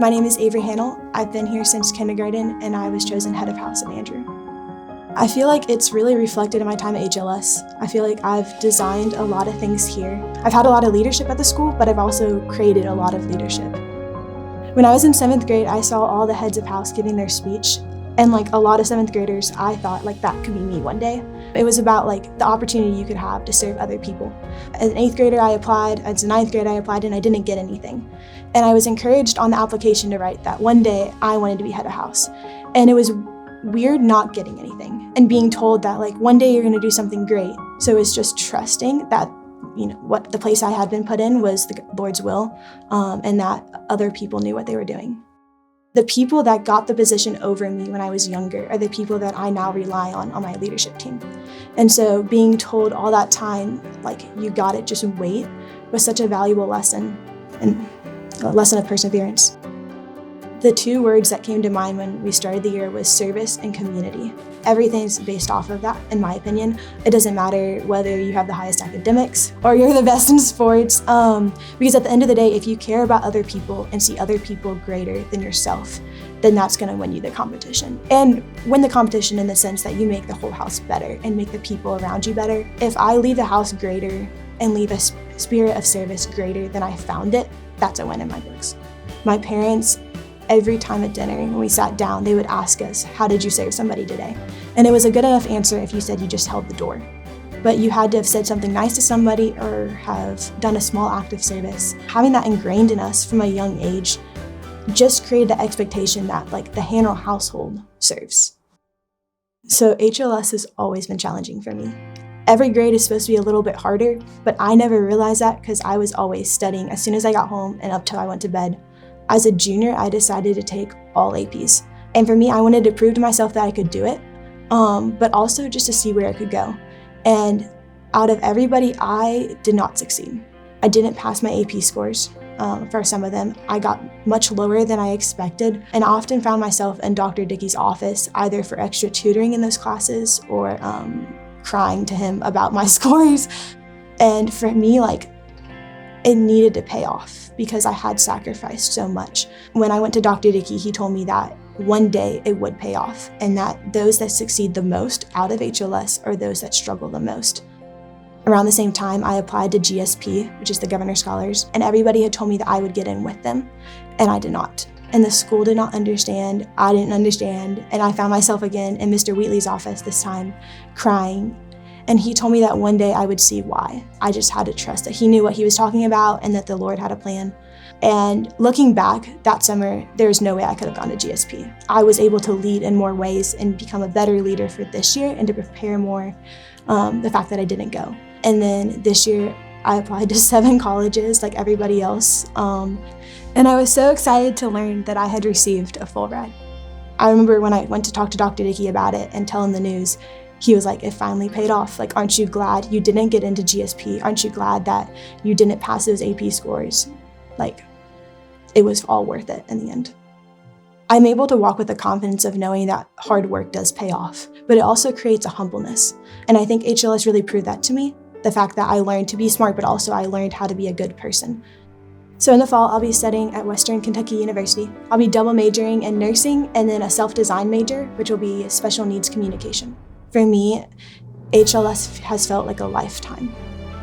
My name is Avery Hanel. I've been here since kindergarten, and I was chosen head of house at Andrew. I feel like it's really reflected in my time at HLS. I feel like I've designed a lot of things here. I've had a lot of leadership at the school, but I've also created a lot of leadership. When I was in 7th grade, I saw all the heads of house giving their speech. And like a lot of 7th graders, I thought like that could be me one day. It was about like the opportunity you could have to serve other people. As an 8th grader, I applied. As a 9th grader, I applied and I didn't get anything. And I was encouraged on the application to write that one day I wanted to be head of house. And it was weird not getting anything and being told that like one day you're gonna do something great. So it's just trusting that, you know, what the place I had been put in was the Lord's will, and that other people knew what they were doing. The people that got the position over me when I was younger are the people that I now rely on my leadership team. And so being told all that time, like, you got it, just wait, was such a valuable lesson, and a lesson of perseverance. The two words that came to mind when we started the year was service and community. Everything's based off of that, in my opinion. It doesn't matter whether you have the highest academics or you're the best in sports, because at the end of the day, if you care about other people and see other people greater than yourself, then that's gonna win you the competition. And win the competition in the sense that you make the whole house better and make the people around you better. If I leave the house greater and leave a spirit of service greater than I found it, that's a win in my books. My parents, every time at dinner, when we sat down, they would ask us, how did you serve somebody today? And it was a good enough answer if you said you just held the door. But you had to have said something nice to somebody or have done a small act of service. Having that ingrained in us from a young age just created the expectation that like the Hanel household serves. So HLS has always been challenging for me. Every grade is supposed to be a little bit harder, but I never realized that because I was always studying as soon as I got home and up till I went to bed. As a junior, I decided to take all APs. And for me, I wanted to prove to myself that I could do it, but also just to see where I could go. And out of everybody, I did not succeed. I didn't pass my AP scores for some of them. I got much lower than I expected, and I often found myself in Dr. Dickey's office, either for extra tutoring in those classes or crying to him about my scores. And for me, like, it needed to pay off because I had sacrificed so much. When I went to Dr. Dickey, he told me that one day it would pay off and that those that succeed the most out of HLS are those that struggle the most. Around the same time, I applied to GSP, which is the Governor's Scholars, and everybody had told me that I would get in with them, and I did not. And the school did not understand, I didn't understand, and I found myself again in Mr. Wheatley's office this time, crying. And he told me that one day I would see why. I just had to trust that he knew what he was talking about and that the Lord had a plan. And looking back, that summer, there was no way I could have gone to GSP. I was able to lead in more ways and become a better leader for this year and to prepare more the fact that I didn't go. And then this year, I applied to 7 colleges like everybody else. And I was so excited to learn that I had received a full ride. I remember when I went to talk to Dr. Dickey about it and tell him the news, he was like, it finally paid off. Like, aren't you glad you didn't get into GSP? Aren't you glad that you didn't pass those AP scores? Like, it was all worth it in the end. I'm able to walk with the confidence of knowing that hard work does pay off, but it also creates a humbleness. And I think HLS really proved that to me. The fact that I learned to be smart, but also I learned how to be a good person. So in the fall, I'll be studying at Western Kentucky University. I'll be double majoring in nursing and then a self-design major, which will be special needs communication. For me, HLS has felt like a lifetime.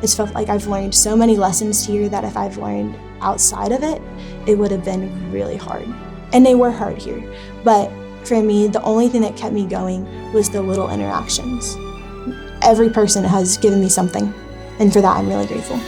It's felt like I've learned so many lessons here that if I've learned outside of it, it would have been really hard. And they were hard here. But for me, the only thing that kept me going was the little interactions. Every person has given me something, and for that, I'm really grateful.